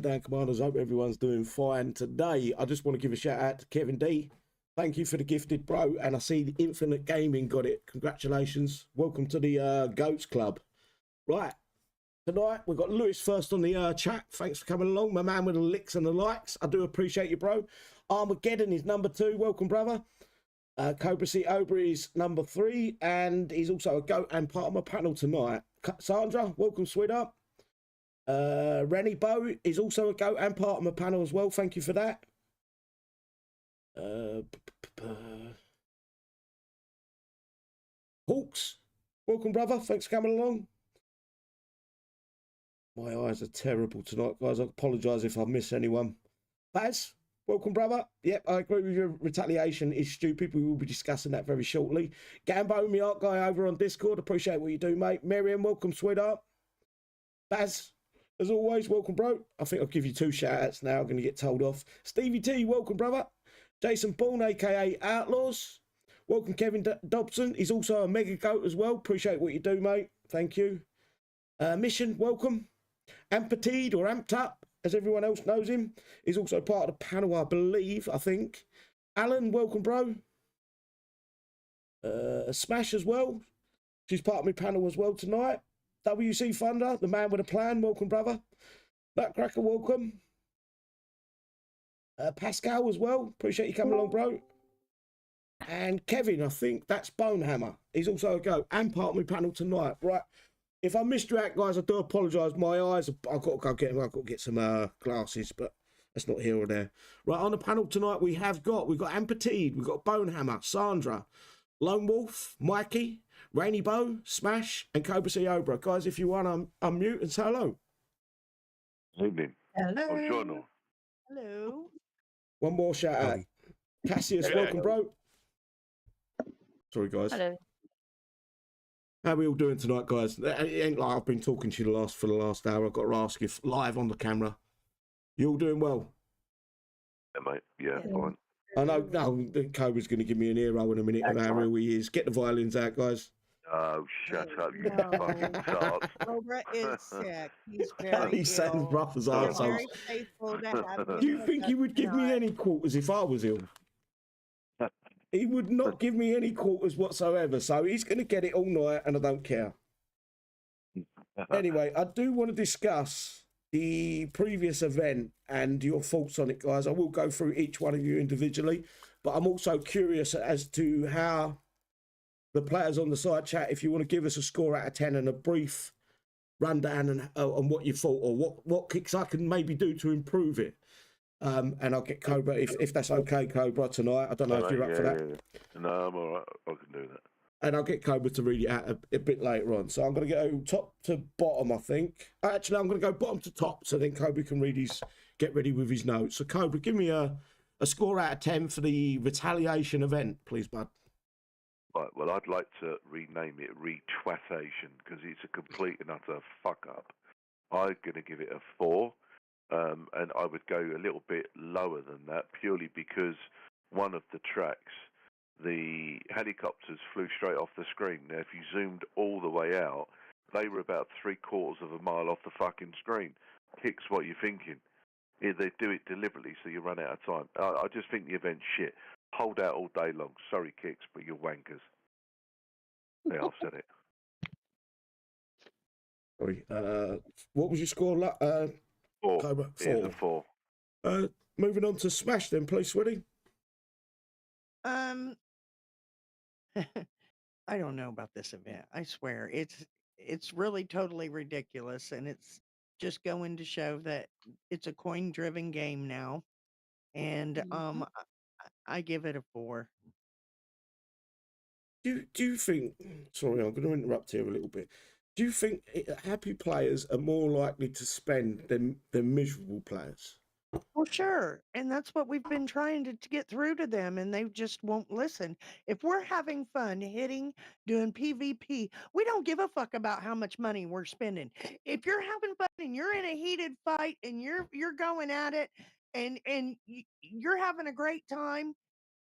Dan Commanders, hope everyone's doing fine today. I just want to give a shout out to Kevin D. Thank you for the gifted, bro. And I see the Infinite Gaming got it. Congratulations. Welcome to the Goats Club. Right. Tonight, we've got Lewis first on the chat. Thanks for coming along. My man with the licks and the likes. I do appreciate you, bro. Armageddon is number 2. Welcome, brother. Cobra C. Obrey is number 3. And he's also a goat and part of my panel tonight. Sandra, welcome, sweetheart. Rennie Bow is also a goat and part of my panel as well. Thank you for that. Hawks, welcome, brother. Thanks for coming along. My eyes are terrible tonight, guys. I apologise if I miss anyone. Baz, welcome, brother. Yep, I agree with you. Retaliation is stupid. We will be discussing that very shortly. Gambo, my art guy over on Discord. Appreciate what you do, mate. Miriam, welcome, sweetheart. Baz, as always, welcome, bro. I think I'll give you 2 shout-outs now. I'm going to get told off. Stevie T, welcome, brother. Jason Bourne, a.k.a. Outlaws. Welcome, Kevin Dobson. He's also a mega goat as well. Appreciate what you do, mate. Thank you. Mission, welcome. Ampatide, or Amped Up, as everyone else knows him. He's also part of the panel, I believe, I think. Alan, welcome, bro. Smash as well. She's part of my panel as well tonight. WC Thunder, the man with a plan, welcome, brother. Nutcracker, welcome. Pascal as well, appreciate you coming along, bro. And Kevin, I think that's Bonehammer. He's also a goat and part of my panel tonight. Right, if I missed you out, guys, I do apologise. My eyes, I've got to get some glasses, but that's not here or there. Right, on the panel tonight, we've got Ampatide, we've got Bonehammer, Sandra, Lone Wolf, Mikey, Rainy Bow, Smash, and Cobra C. Obrey. Guys, if you want to unmute and say hello. Evening. Hello. Buongiorno. Hello. One more shout out. Cassius, welcome, bro. Sorry, guys. Hello. How are we all doing tonight, guys? It ain't like I've been talking to you for the last hour. I've got to ask you live on the camera. You all doing well? Yeah, mate. Yeah, fine. I know, Cobra's going to give me an earroll in a minute of how real he is. Get the violins out, guys. Oh, shut up, you fucking tart. Cobra is sick. He's very He sounds ill. rough as He is arseholes. very faithful to have Do you think he would give me any quarters if I was ill? He would not give me any quarters whatsoever, so he's going to get it all night, and I don't care. Anyway, I do want to discuss the previous event and your thoughts on it, guys. I will go through each one of you individually, but I'm also curious as to how the players on the side chat, if you want to give us a score out of 10 and a brief rundown on what you thought, or what kicks I can maybe do to improve it. And I'll get Cobra, if that's okay, Cobra, tonight. I don't know if you're up for that. Yeah. No, I'm all right. I can do that. And I'll get Cobra to read it out a bit later on. So I'm going to go top to bottom, I think. Actually, I'm going to go bottom to top, so then Cobra can get ready with his notes. So Cobra, give me a score out of 10 for the Retaliation event, please, bud. Right, well, I'd like to rename it Retwatation, because it's a complete and utter fuck-up. I'm going to give it a 4. And I would go a little bit lower than that, purely because one of the tracks, the helicopters flew straight off the screen. Now, if you zoomed all the way out, they were about 3/4 of a mile off the fucking screen. Kicks, what you thinking? Yeah, they do it deliberately so you run out of time. I just think the event's shit. Hold out all day long. Sorry, Kicks, but you're wankers. Yeah, I've said it. Sorry. What was your score? 4. Cobra, 4. It's a 4. Moving on to Smash then, please, Swiddy. I don't know about this event. I swear it's really totally ridiculous, and it's just going to show that it's a coin-driven game now. And I give it a 4. Do you think? Sorry, I'm going to interrupt here a little bit. Do you think happy players are more likely to spend than miserable players? Well, sure. And that's what we've been trying to get through to them, and they just won't listen. If we're having fun hitting, doing PvP, we don't give a fuck about how much money we're spending. If you're having fun and you're in a heated fight and you're going at it and you're having a great time,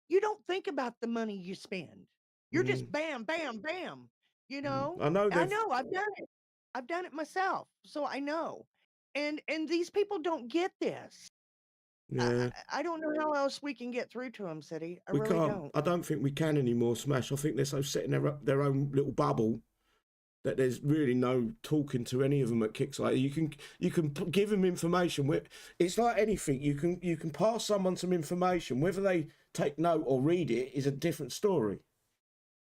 you don't think about the money you spend. You're just bam, bam, bam. You know? I know. I've done it. I've done it myself, so I know. And these people don't get this. Yeah. I don't know how else we can get through to them, City. I We really can't. don't. I don't think we can anymore, Smash. I think they're so set in their own little bubble that there's really no talking to any of them at Kickstarter. You can give them information. It's like anything. You can pass someone some information. Whether they take note or read it is a different story.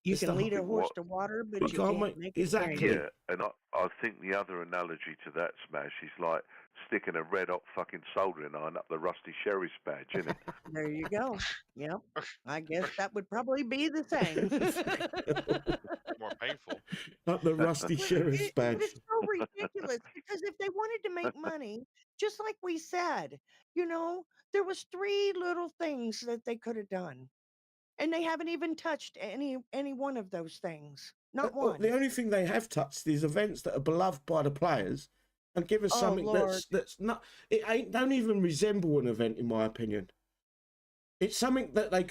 You It's can the- lead a Think horse what- to water, but You you can't can't make- make it exactly. drink. Yeah, and I think the other analogy to that, Smash, is like sticking a red hot fucking soldering iron up the rusty sheriff's badge, isn't it? There you go. Yep. I guess that would probably be the same. More painful. Like the rusty sheriff's But badge. it's so ridiculous because if they wanted to make money, just like we said, there was 3 little things that they could have done, and they haven't even touched any one of those things. Not Well, one. the only thing they have touched is events that are beloved by the players, and give us Oh, something Lord. that's not. Don't even resemble an event, in my opinion. It's something that it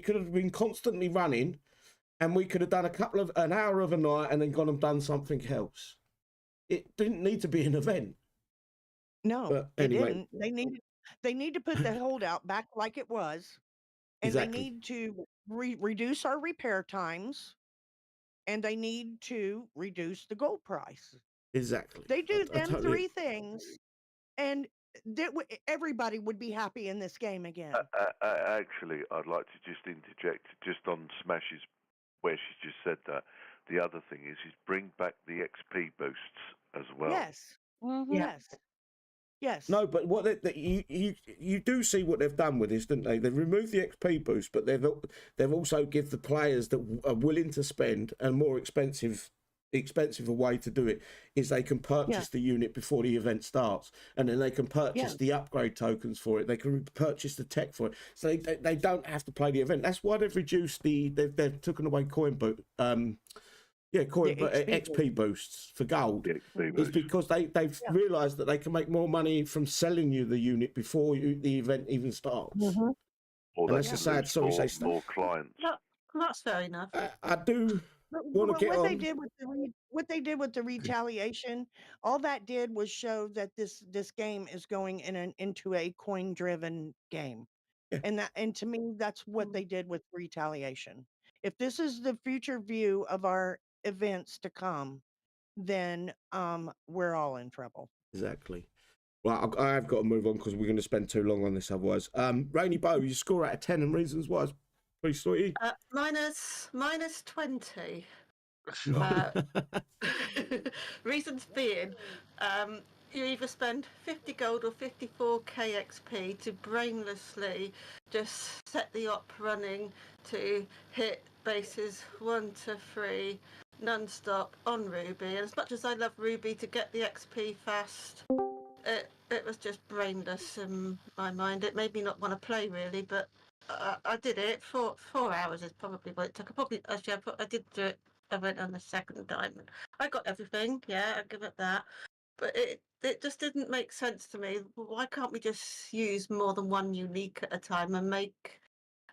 could have been constantly running, and we could have done an hour of a night and then gone and done something else. It didn't need to be an event. No, But they anyway. didn't. They need to put the holdout back like it was, and Exactly. they need to reduce our repair times, and they need to reduce the gold price. Exactly. They do I them totally- 3 things, and everybody would be happy in this game again. Actually, I'd like to just interject just on Smash's where she just said that. The other thing is bring back the XP boosts as well. Yes. Yes. Yes. No, but what you do see what they've done with this, didn't they? They've removed the XP boost, but they've also give the players that are willing to spend a more expensive a way to do it is they can purchase the unit before the event starts, and then they can purchase the upgrade tokens for it. They can purchase the tech for it, so they don't have to play the event. That's why they've reduced they've taken away XP boosts for gold. It's because they've realised that they can make more money from selling you the unit before the event even starts. Mhm. Or And they that's can a sad lose sorry more, say more clients. That's fair enough. I do But want to get what on. they did with what they did with the retaliation, all that did was show that this game is going into a coin driven game. Yeah. And to me that's what they did with retaliation. If this is the future view of our events to come, then we're all in trouble. Exactly. Well, I have got to move on because we're going to spend too long on this otherwise. Rainy Bow, you score out of 10 and reasons why. Please, sweetie. Minus 20. Reasons being, you either spend 50 gold or 54k XP to brainlessly just set the op running to hit bases 1 to 3 non-stop on Ruby. And as much as I love Ruby to get the XP fast, it was just brainless in my mind. It made me not want to play really, but I did it. 4 hours is probably what it took. I did do it. I went on the second time. I got everything. Yeah, I give it that. But it just didn't make sense to me. Why can't we just use more than one unique at a time and make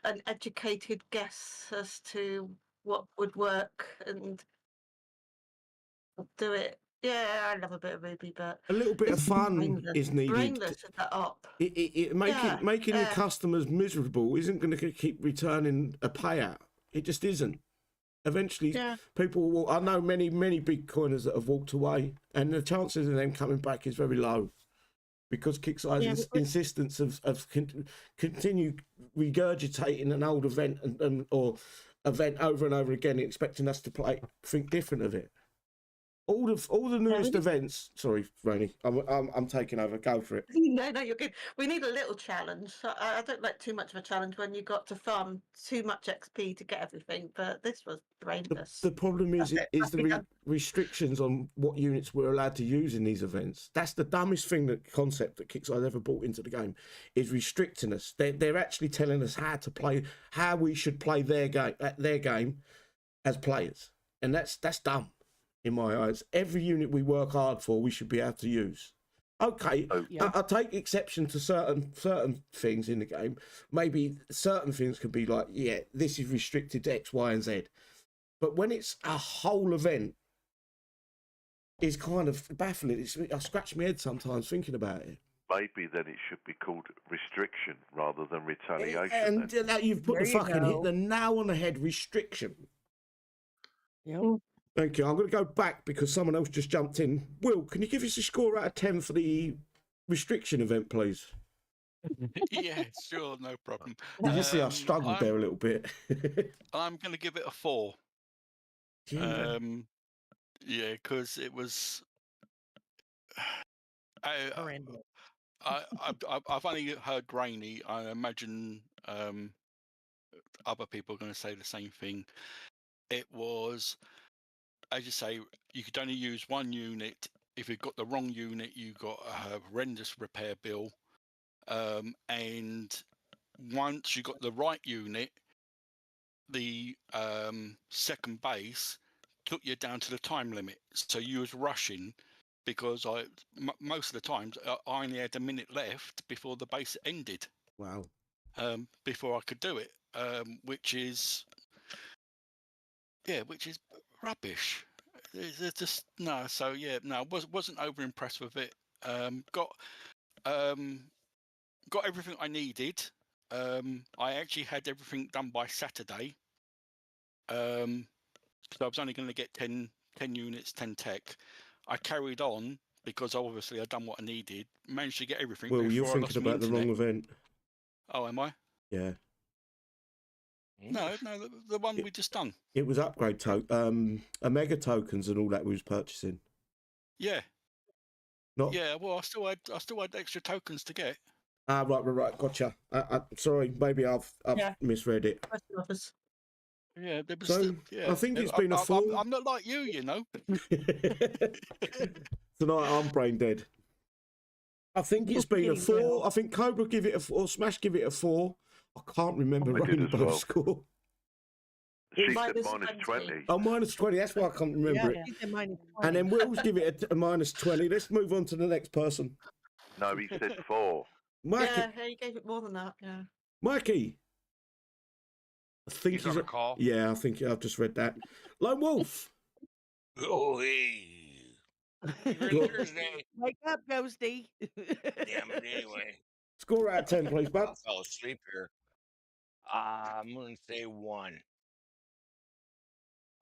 an educated guess as to what would work and do it? Yeah, I love a bit of Ruby, but A little bit of it's fun brainless. is needed. Brainless at that op. Making your customers miserable isn't going to keep returning a payout. It just isn't. Eventually, people will. I know many big coiners that have walked away, and the chances of them coming back is very low, because Kickstarter's insistence of continue regurgitating an old event or event over and over again, expecting us to think different of it. All the newest events. Sorry, Rainey, I'm taking over. Go for it. No, you're good. We need a little challenge. I don't like too much of a challenge when you got to farm too much XP to get everything, but this was brainless. The problem is the restrictions on what units we're allowed to use in these events. That's the dumbest concept that Kickstarter ever brought into the game, is restricting us. They're actually telling us how we should play their game as players, and that's dumb. In my eyes, every unit we work hard for, we should be able to use. Okay, I take exception to certain things in the game. Maybe certain things could be like, this is restricted to X, Y, and Z. But when it's a whole event, is kind of baffling. I scratch my head sometimes thinking about it. Maybe then it should be called restriction rather than retaliation. And then. now you've put There the you fucking hit go. the nail on the head. Restriction. Yep. Thank you. I'm going to go back because someone else just jumped in. Will, can you give us a score out of 10 for the restriction event, please? Yeah, sure, no problem. You just see I struggled I'm, there a little bit. I'm going to give it a 4. Yeah. Yeah, because it was. Horrendous. I've only heard grainy. I imagine other people are going to say the same thing. It was, as you say, you could only use one unit. If you got the wrong unit, you got a horrendous repair bill. And once you got the right unit, the second base took you down to the time limit. So you was rushing because most of the times I only had a minute left before the base ended. Wow. Before I could do it, which is rubbish. It's just no. So yeah, no, wasn't over impressed with it. Got everything I needed. I actually had everything done by Saturday. So I was only going to get 10 units, 10 tech. I carried on because obviously I'd done what I needed. Managed to get everything. Well, you're before I thinking lost my about the wrong internet. event. Oh, am I? Yeah. No, the one we just done. It was upgrade Omega tokens and all that we was purchasing. Yeah. Not. Yeah. Well, I still had extra tokens to get. Ah, right. Gotcha. Sorry, maybe I've misread it. Yeah, there was. So yeah, I think it's been a full. I'm not like you know. Tonight I'm brain dead. I think it's been a 4. I think Cobra give it a 4. Smash give it a 4. I can't remember I did as Rainbow's well. score. She said Minus minus 20. 20. Oh, minus 20. That's why I can't remember it. He said minus 20. And then Will's give it a minus 20. Let's move on to the next person. No, he said 4. Mikey. Yeah, he gave it more than that. Yeah. Mikey. I think He's on a call. Yeah, I think I've just read that. Lone Wolf. Oh, hey. Thursday. Wake up, Ghosty. Damn it, anyway. Score out of 10, please, bud. I fell asleep here. I'm going to say 1.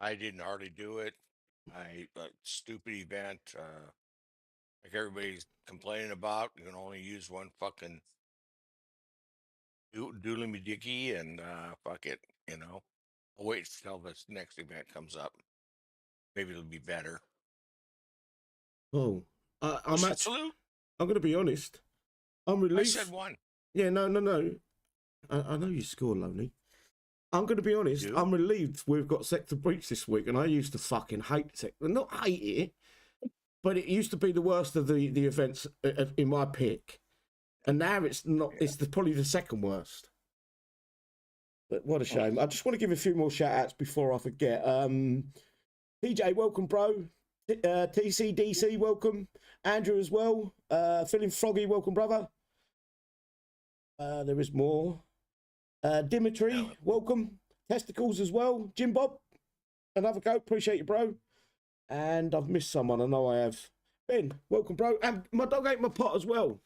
I didn't hardly do it. Stupid event, like everybody's complaining about. You can only use one fucking doodly me dicky, and fuck it, you know. I'll wait till this next event comes up. Maybe it'll be better. Oh, I'm actually. Salute. I'm going to be honest. I'm I relieved. said 1. Yeah, no. I know you score, Lonely. I'm going to be honest. I'm relieved we've got Sector Breach this week, and I used to fucking hate Sector. Not hate it, but it used to be the worst of the events in my pick, and now it's not. Yeah. It's probably the second worst. But what a shame. I just want to give a few more shout outs before I forget. PJ, welcome, bro. TCDC, welcome. Andrew as well. Feeling froggy, welcome, brother. There is more. Dimitri, welcome. Testicles as well. Jim Bob, another go. Appreciate you, bro. And I've missed someone. I know I have. Ben, welcome, bro. And my dog ate my pot as well.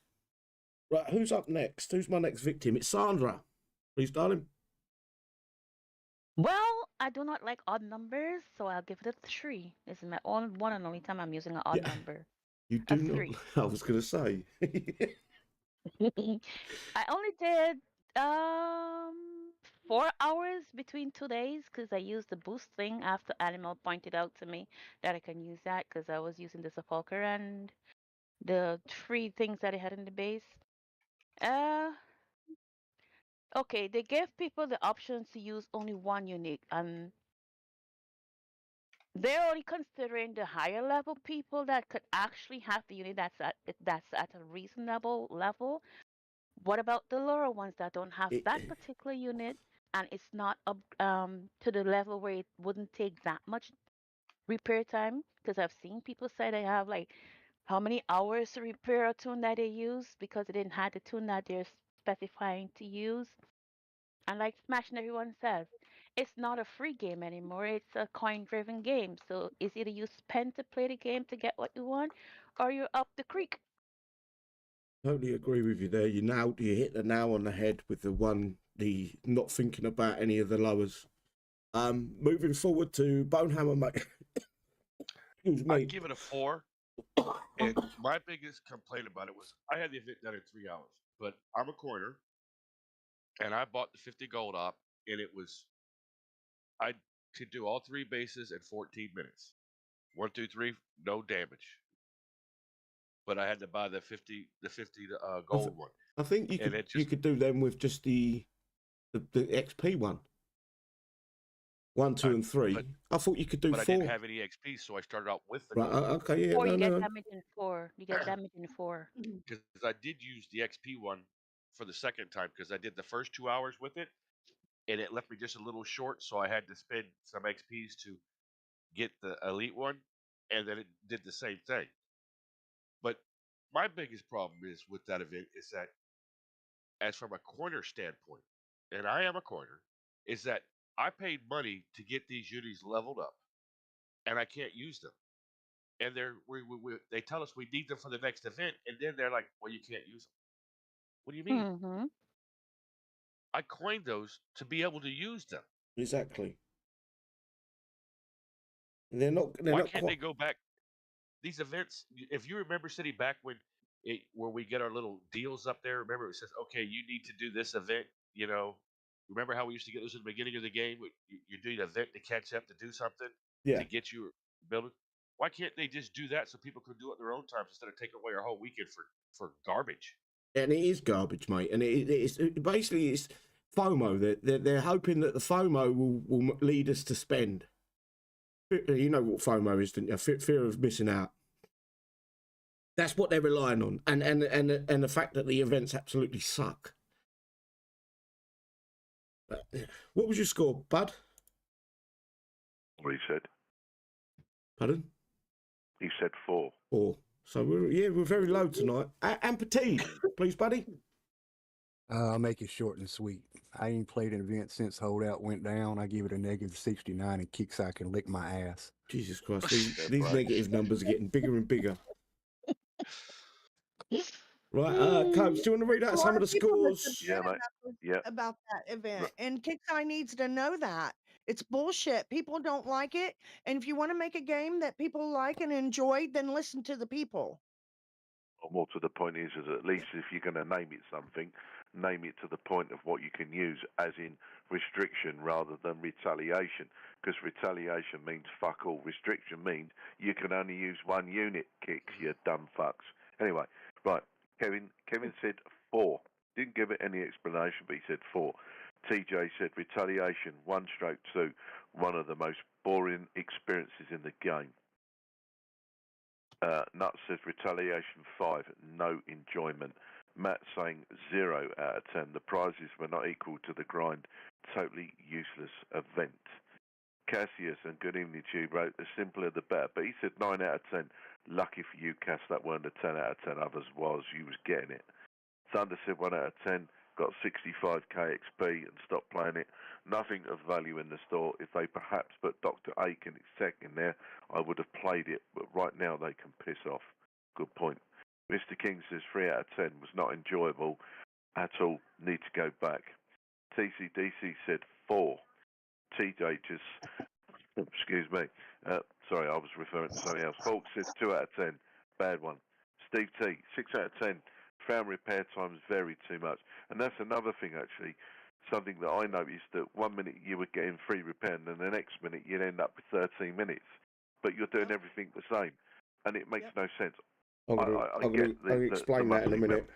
Right, who's up next? Who's my next victim? It's Sandra. Please, darling. Well, I do not like odd numbers, so I'll give it a 3. This is my one and only time I'm using an odd number. You do not. 3. I was going to say. I only did 4 hours between 2 days because I used the boost thing after Animal pointed out to me that I can use that because I was using the sepulcher and the 3 things that I had in the base. Okay, they gave people the options to use only one unique, and they're only considering the higher level people that could actually have the unit that's at a reasonable level. What about the lower ones that don't have that particular unit and it's not up to the level where it wouldn't take that much repair time? Because I've seen people say they have like how many hours to repair a tune that they use because they didn't have the tune that they're specifying to use. And like Smash and everyone says, it's not a free game anymore. It's a coin-driven game. So it's either you spend to play the game to get what you want, or you're up the creek. Totally agree with you there. You hit the nail on the head with the not thinking about any of the lowers. Moving forward to Bonehammer, mate. Excuse me. I'd give it a 4. And my biggest complaint about it was I had the event done in 3 hours, but I'm a coiner, and I bought the 50 gold op, and it was I could do all 3 bases in 14 minutes. 1, 2, 3, no damage. But I had to buy the 50 gold one. I think you could do them with just the XP one. 1, 2, and 3. I thought you could do 4. But I didn't have any XP, so I started out with the Right, gold. okay, yeah. Or you get no. damage in 4. You get damage in 4. Because I did use the XP one for the second time because I did the first 2 hours with it, and it left me just a little short, so I had to spend some XPs to get the elite one, and then it did the same thing. But my biggest problem is with that event is that, as from a corner standpoint, and I am a corner, is that I paid money to get these unis leveled up, and I can't use them. And they tell us we need them for the next event, and then they're like, "Well, you can't use them." What do you mean? Mm-hmm. I coined those to be able to use them. Exactly. They're not. Why can't they go back? These events, if you remember, City, back where we get our little deals up there. Remember, it says, "Okay, you need to do this event." Remember how we used to get those at the beginning of the game? You do an event to catch up to do something Yeah. to get you building. Why can't they just do that so people can do it at their own times instead of taking away our whole weekend for garbage? And it is garbage, mate. And it's basically it's FOMO. They're hoping that the FOMO will lead us to spend. You know what FOMO is, don't you? Fear of missing out. That's what they're relying on, and the fact that the events absolutely suck. What was your score, Bud? What he said. Pardon? He said 4. 4. So we're very low tonight. And Petit, please, buddy. I'll make it short and sweet. I ain't played an event since Holdout went down. I give it a -69 and kicks I can lick my ass. Jesus Christ, these negative numbers are getting bigger and bigger. Right, Coach, do you want to read out some of the scores? Yeah, mate. Yeah. About that event, and Kixeye needs to know that it's bullshit. People don't like it, and if you want to make a game that people like and enjoy, then listen to the people. Well, more to the point is at least if you're going to name it something, name it to the point of what you can use, as in restriction rather than retaliation. Because retaliation means fuck all. Restriction means you can only use 1 unit. Kicks, you dumb fucks. Anyway, right. Kevin said 4. Didn't give it any explanation, but he said 4. TJ said retaliation 1/2. One of the most boring experiences in the game. Nuts says retaliation 5. No enjoyment. Matt saying 0 out of 10. The prizes were not equal to the grind. Totally useless event. Cassius, and good evening to you, wrote the simpler the better, but he said 9 out of 10. Lucky for you, Cass, that weren't a 10 out of 10. Others was, you was getting it. Thunder said 1 out of 10. Got 65k XP and stopped playing it. Nothing of value in the store. If they perhaps put Dr. Aiken Exec in there, I would have played it, but right now they can piss off. Good point. Mr. King says 3 out of 10 was not enjoyable at all. Need to go back. TCDC said 4. TJ just, excuse me. Sorry, I was referring to something else. Falk says 2 out of 10. Bad one. Steve T, 6 out of 10. Found repair times vary too much. And that's another thing, actually. Something that I noticed, that 1 minute you were getting free repair, and then the next minute you'd end up with 13 minutes. But you're doing everything the same. And it makes no sense. I'm going to explain that in a minute.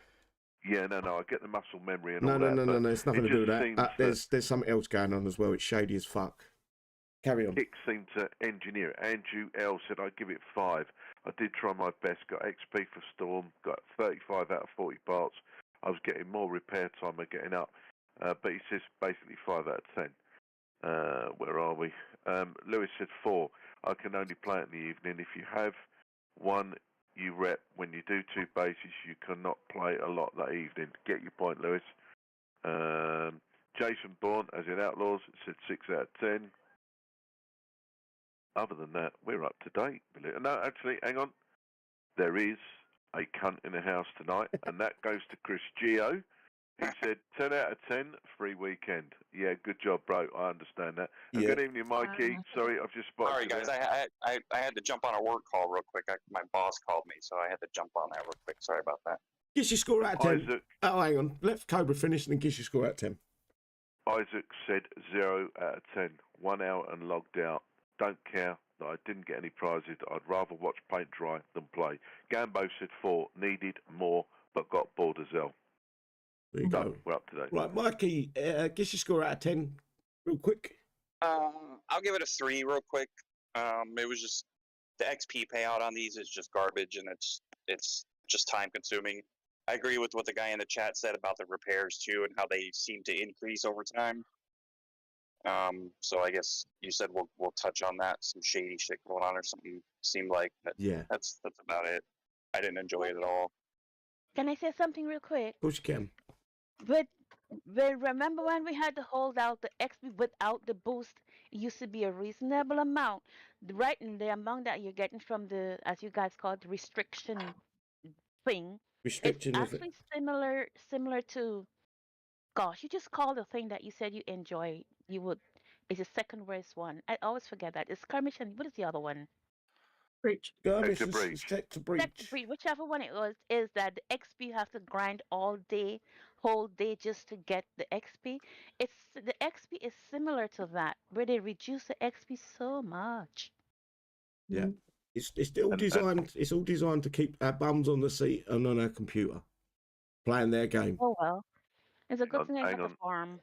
Yeah, no, I get the muscle memory and No, all that. No, it's nothing to do with that. There's something else going on as well. It's shady as fuck. Carry on. Kick seemed to engineer it. Andrew L said I'd give it 5. I did try my best. Got XP for Storm. Got 35 out of 40 parts. I was getting more repair time and getting up. But he says basically 5 out of 10. Where are we? Lewis said 4. I can only play it in the evening. If you have one you rep, when you do 2 bases, you cannot play a lot that evening. Get your point, Lewis. Jason Bourne, as in Outlaws, said 6 out of 10. Other than that, we're up to date. No, actually, hang on. There is a cunt in the house tonight, and that goes to Chris Gio. He said 10 out of 10, free weekend. Yeah, good job, bro. I understand that. And good evening, Mikey. Sorry, I've just spotted. All right, guys. I had to jump on a work call real quick. My boss called me, so I had to jump on that real quick. Sorry about that. Gives you score out of 10. Isaac, oh, hang on. Let Cobra finish and then gives you score out of 10. Isaac said 0 out of 10. 1 hour and logged out. Don't care that I didn't get any prizes. I'd rather watch paint dry than play. Gambo said 4. Needed more, but got bored as hell. There you go. We're up to date. Right, Mikey, gives you score out of 10 real quick. I'll give it a 3 real quick. It was just the XP payout on these is just garbage, and it's just time consuming. I agree with what the guy in the chat said about the repairs too, and how they seem to increase over time. So I guess you said we'll touch on that. Some shady shit going on or something seemed like. But yeah, that's about it. I didn't enjoy it at all. Can I say something real quick? Of course you can. But remember when we had to hold out the XP without the boost? It used to be a reasonable amount. Right in the amount that you're getting from the, as you guys call it, the restriction thing. Restriction it's actually similar to, gosh, you just call the thing that you said you enjoy. You would. It's the second worst one. I always forget that. It's skirmish and what is the other one? Breach. Skirmish and sector breach. Whichever one it was, is that the XP you have to grind all day, whole day just to get the XP. The XP is similar to that, where they reduce the XP so much. Yeah, it's all designed. It's all designed to keep our bums on the seat and on our computer, playing their game. Oh well, it's a good thing I got the farm.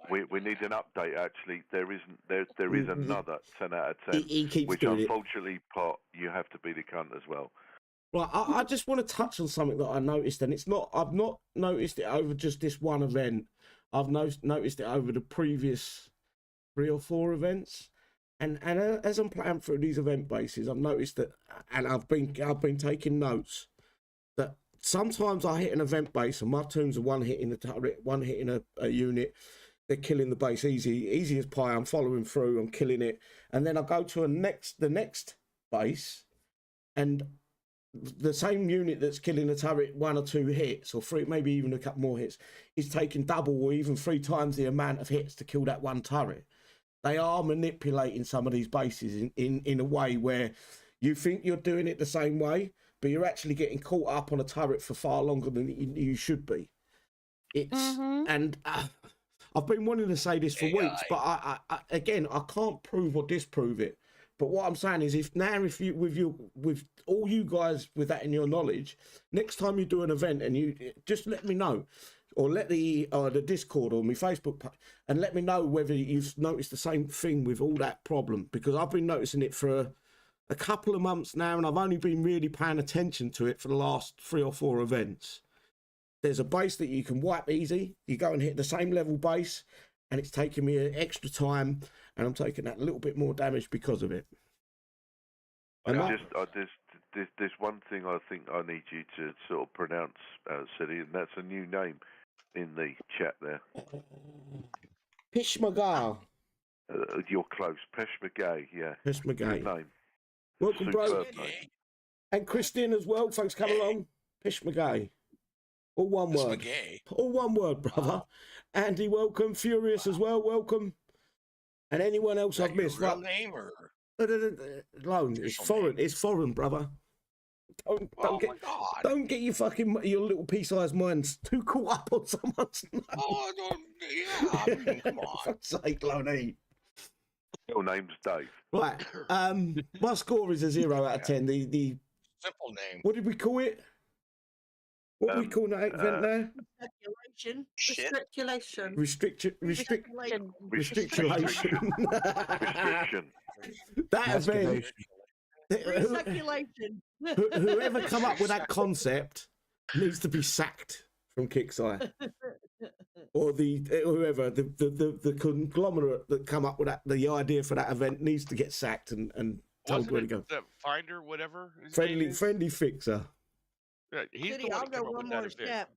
We need an update. Actually, there is another 10 out of 10, he keeps which doing unfortunately, Pot, you have to be the cunt as well. Right, I just want to touch on something that I noticed, and it's not. I've not noticed it over just this one event. I've noticed it over the previous 3 or 4 events, and as I'm playing through these event bases, I've noticed that, and I've been taking notes that sometimes I hit an event base and my tunes are one hitting the turret, one hitting a unit. They're killing the base easy as pie. I'm following through, I'm killing it. And then I go to the next base, and the same unit that's killing the turret 1 or 2 hits, or 3, maybe even a couple more hits, is taking double or even 3 times the amount of hits to kill that one turret. They are manipulating some of these bases in a way where you think you're doing it the same way, but you're actually getting caught up on a turret for far longer than you should be. And I've been wanting to say this for weeks, but I again, I can't prove or disprove it. But what I'm saying is, if you with all you guys with that in your knowledge, next time you do an event and you just let me know, or let the Discord or my Facebook page, and let me know whether you've noticed the same thing with all that problem, because I've been noticing it for a couple of months now, and I've only been really paying attention to it for the last 3 or 4 events. There's a base that you can wipe easy. You go and hit the same level base, and it's taking me an extra time, and I'm taking that little bit more damage because of it. And there's one thing I think I need you to sort of pronounce, City, and that's a new name in the chat there. Peshmerga. You're close. Peshmerga, yeah. Peshmerga. Good name. Welcome, bro. Name. And Christine as well. Thanks for coming along. Peshmerga. All one word. All one word, brother. Andy, welcome. Furious as well, welcome. And anyone else I've missed. Real name or Lone. It's foreign. It's foreign, brother. Don't get your little pea-sized minds too caught up on someone's name. Oh, yeah. I mean, come on. For fuck's sake, Loney. Your name's Dave. Right. My score is a 0 out of 10. The simple name. What did we call it? What are we calling that event there? Restriculation. Restriculation. That event. Recirculation. Whoever come up with that concept needs to be sacked from Kickstarter. Or whoever the conglomerate that come up with the idea for that event needs to get sacked and told where to go. The Finder, whatever. Friendly Fixer. Yeah, he's City, the one I'll that came go up one with that more event. step.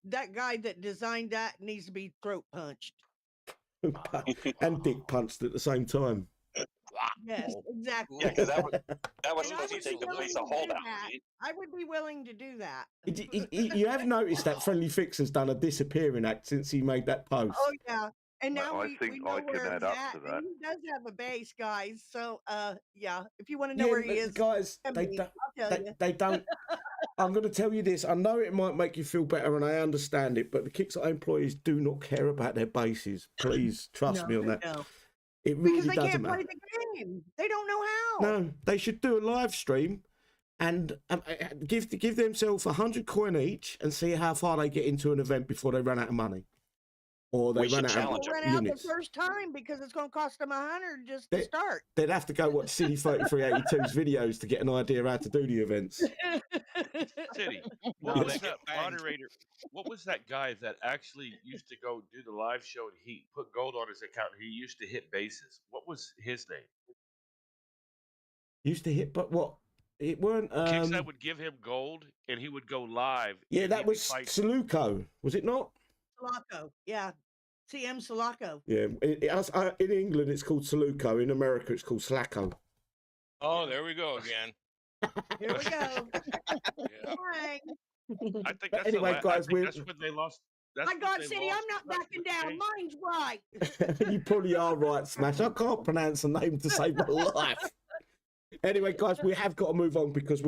That guy that designed that needs to be throat punched. and dick punched at the same time. Yes, exactly. Yeah, because that was And I supposed to would take be the place willing of to do holdout. that. Right? I would be willing to do that. You have noticed that Friendly Fix has done a disappearing act since he made that post. Oh yeah. And now I we think know I can where add he's up at. to And that. he does have a base, guys. So yeah, if you want to know Yeah, where he but is, guys, I'll tell you. they don't. I'm going to tell you this. I know it might make you feel better, and I understand it, but the Kickstarter employees do not care about their bases. Please trust me on that. No. It really Because they doesn't can't play matter. the game. They don't know how. No, they should do a live stream and give themselves 100 coin each and see how far they get into an event before they run out of money, or they We run should out challenge of They'll run out the units. first time because it's going to cost them 100 just to start. They'd have to go watch City 3382's videos to get an idea how to do the events. City. No, What they was get that banned. moderator? What was that guy that actually used to go do the live show and he put gold on his account? He used to hit bases. What was his name? Used to hit, but what? It weren't. Kickside would give him gold and he would go live. Yeah, and that he'd be was fighting. Saluko, was it not? Sulaco, yeah. CM Sulaco. Yeah, in England it's called Saluko. In America it's called Slacko. Oh, there we go again. Here we go. Yeah. Bang. I think But that's anyway, the guys, that's when they lost. That's My when God, they City, lost I'm not touch backing with the down. game. Mine's right. You probably are right, Smash. I can't pronounce a name to save my life. Anyway, guys, we have got to move on because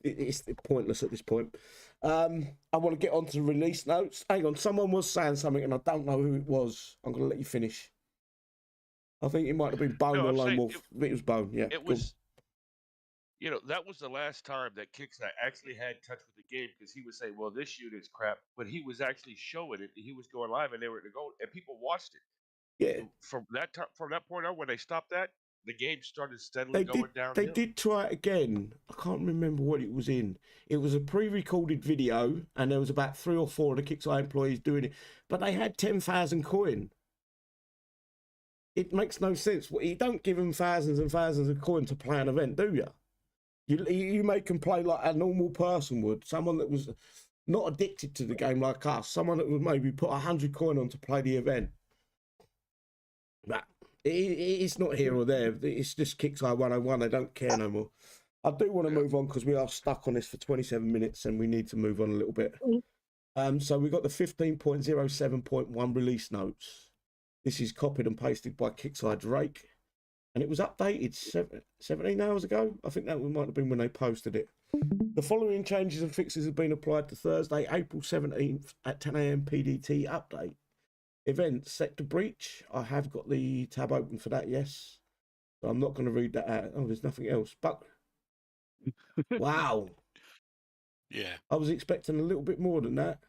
it's pointless at this point. I want to get on to the release notes. Hang on, someone was saying something and I don't know who it was. I'm going to let you finish. I think it might have been Bone No, or I'm Lone saying Wolf. I think it was Bone, yeah. It Go on. was, that was the last time that Kickside actually had touch with the game because he would say, "Well, this unit's crap," but he was actually showing it. He was going live, and they were to go, and people watched it. Yeah. From that point on, when they stopped that, the game started steadily going downhill. They did try it again. I can't remember what it was in. It was a pre-recorded video, and there was about 3 or 4 of the Kickstarter employees doing it. But they had 10,000 coin. It makes no sense. You don't give them thousands and thousands of coin to play an event, do you? You make them play like a normal person would. Someone that was not addicted to the game like us. Someone that would maybe put 100 coin on to play the event. But it's not here or there. It's just Kickstarter 101. They don't care no more. I do want to move on because we are stuck on this for 27 minutes and we need to move on a little bit. So we got the 15.07.1 release notes. This is copied and pasted by Kickstarter Drake. And it was updated 17 hours ago. I think that might have been when they posted it. The following changes and fixes have been applied to Thursday, April 17th at 10 a.m. PDT update. Events, Sector Breach. I have got the tab open for that, yes. So I'm not going to read that out. Oh, there's nothing else. But, wow. Yeah. I was expecting a little bit more than that.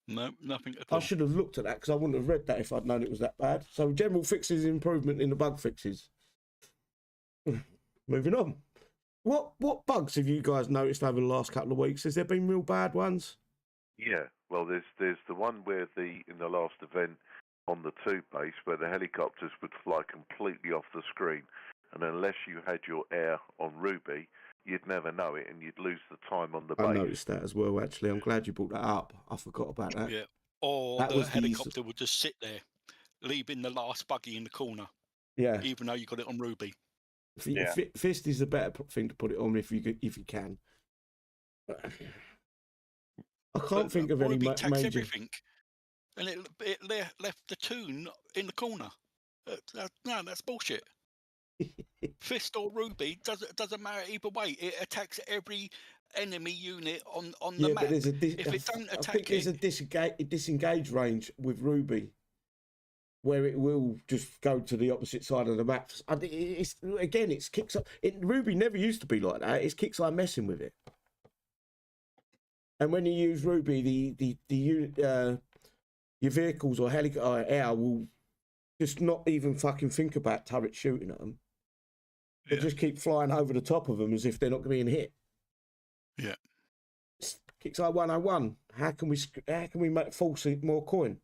No, nothing at I all. should have looked at that because I wouldn't have read that if I'd known it was that bad. So general fixes, improvement in the bug fixes. Moving on. What bugs have you guys noticed over the last couple of weeks? Has there been real bad ones? Yeah, well, there's the one where in the last event on the 2 base where the helicopters would fly completely off the screen, and unless you had your air on Ruby, you'd never know it, and you'd lose the time on the base. I noticed that as well, actually. I'm glad you brought that up. I forgot about that. Yeah. Or That the was the- helicopter would just sit there, leaving the last buggy in the corner, Yeah. even though you got it on Ruby. Yeah. Fist is the better thing to put it on if you can. I can't think of any Ruby tags major. everything, and it left the tune in the corner. No, that's bullshit. Fist or Ruby doesn't matter either way. It attacks every enemy unit on the map. But there's if it don't I attack think there's a disengage range with Ruby where it will just go to the opposite side of the map. It's Kickstarter. Ruby never used to be like that. It's Kickstarter messing with it. And when you use Ruby, the unit, your vehicles or helicopter air will just not even fucking think about turret shooting at them. They just keep flying over the top of them as if they're not being hit. Yeah. Kickstarter 101. How can we make force more coin?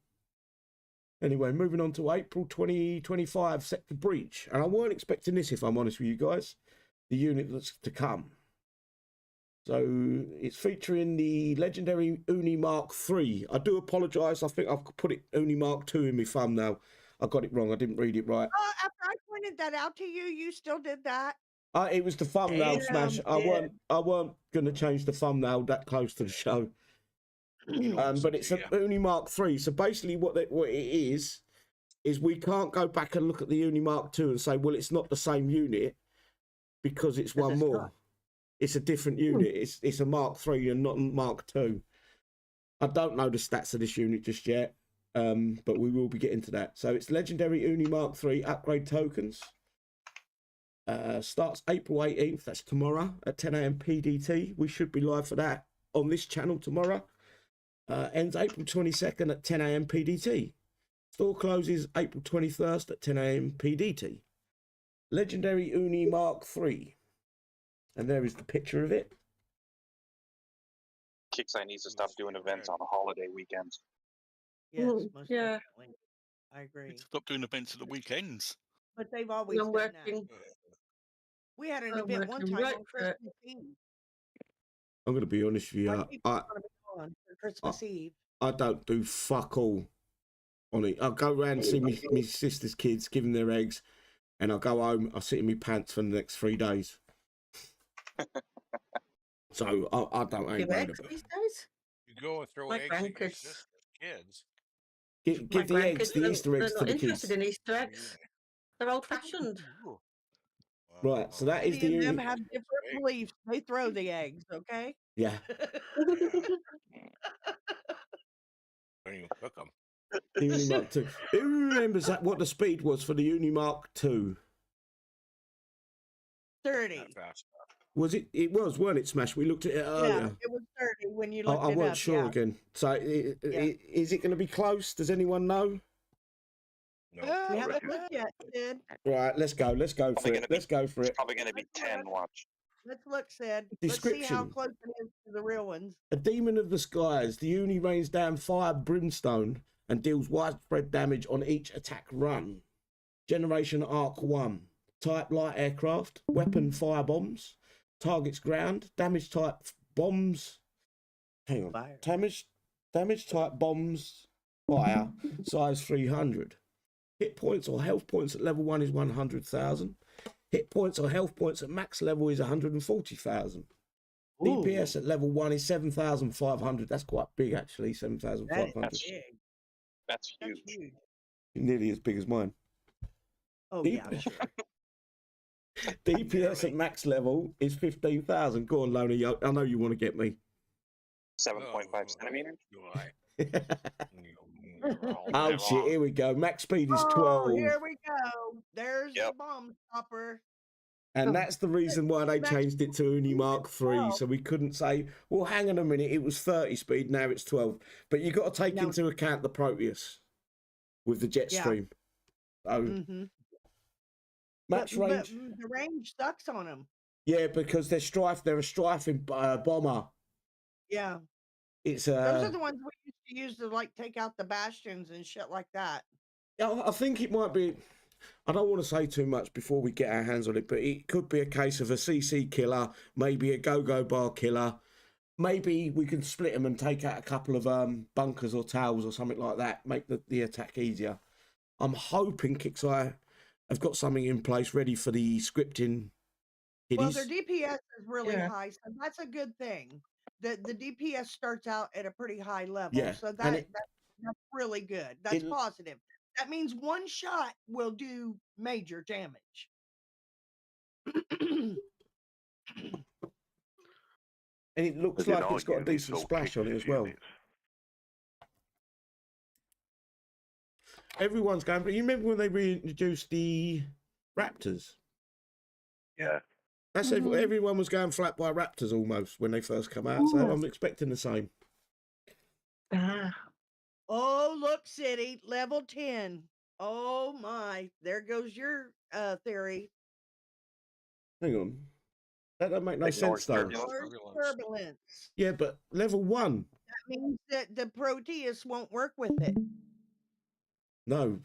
Anyway, moving on to April 2025 Sector Breach. And I weren't expecting this, if I'm honest with you guys. The unit that's to come. So it's featuring the legendary Oni MKIII. I do apologise. I think I've put it Oni MKII in my thumbnail. I got it wrong. I didn't read it right. Oh, after I pointed that out to you, you still did that. It was the thumbnail Damn, smash. I weren't going to change the thumbnail that close to the show. But it's a Oni Mark III. So basically, what it is we can't go back and look at the Oni Mark II and say, well, it's not the same unit because it's one more. Not. It's a different unit. It's a Mark III and not a Mark II. I don't know the stats of this unit just yet, but we will be getting to that. So it's Legendary Oni Mark III upgrade tokens. Starts April 18th. That's tomorrow at 10 a.m. PDT. We should be live for that on this channel tomorrow. Ends April 22nd at 10 a.m. PDT. Store closes April 21st at 10 a.m. PDT. Legendary Oni Mark III. And there is the picture of it. KIXI needs to stop doing events on holiday weekends. Yes, most definitely. I agree. Stop doing events at the weekends. But they've always done that. We had an event one time on Christmas Eve. I'm going to be honest with you. On for Christmas Eve. I don't do fuck all on it. I'll go around and see my sister's kids, give them their eggs, and I'll go home. I'll sit in my pants for the next 3 days. So I don't ain't worried about it. You go and throw eggs at your sister's kids. Give the eggs, the Easter eggs to the kids. They're not interested in Easter eggs. They're old-fashioned. Right, so that is the them have different beliefs. They throw the eggs, okay? Yeah. Don't even cook them. The Uni Mark II. Who remembers that? What the speed was for the Uni Mark II? 30. Was it? It was, weren't it, Smash? We looked at it earlier. Yeah, it was 30 when you looked I wasn't sure again. So is it going to be close? Does anyone know? No. We haven't looked yet, Sid. Right, let's go. Let's go for it. Let's go for it. It's probably going to be 10, watch. Let's look, Sid. Description. Let's see how close it is to the real ones. A demon of the skies, the Uni rains down fire brimstone and deals widespread damage on each attack run. Generation Arc 1. Type light aircraft. Weapon fire bombs. Targets ground. Damage type bombs. Hang on. Fire. Damage type bombs. Fire. Size 300. Hit points or health points at level 1 is 100,000. Hit points or health points at max level is 140,000. DPS at level 1 is 7,500. That's quite big, actually. 7,500. That's huge. Nearly as big as mine. Oh, yeah, I'm sure. DPS at max level is 15,000. Go on, Loney. I know you want to get me. 7.5 centimeters? Oh, shit. Here we go. Max speed is 12. Oh, here we go. There's the bomb stopper. And that's the reason why they changed it to Oni Mark III. So we couldn't say, well, hang on a minute, it was 30 speed, now it's 12. But you've got to take into account the Proteus with the jet stream. So, max range. But the range sucks on them. Yeah, because they're a strifing bomber. Yeah. It's Those are the ones we used to use to like take out the bastions and shit like that. Yeah, I think it might be. I don't want to say too much before we get our hands on it, but it could be a case of a CC killer, maybe a go-go bar killer. Maybe we can split them and take out a couple of bunkers or towers or something like that, make the attack easier. I'm hoping KIXI have got something in place ready for the scripting kiddies. Well, their DPS is really high, so that's a good thing. The DPS starts out at a pretty high level, so that's really good. That's positive. That means one shot will do major damage. And it looks like it's got a decent splash on it as well. Everyone's going, but you remember when they reintroduced the Raptors? Yeah. That's everyone was going flat by Raptors almost when they first come out, so I'm expecting the same. Oh, look, City, level 10. Oh, my. There goes your theory. Hang on. That doesn't make no sense, though. Turbulence. Yeah, but level 1. That means that the Proteus won't work with it. No.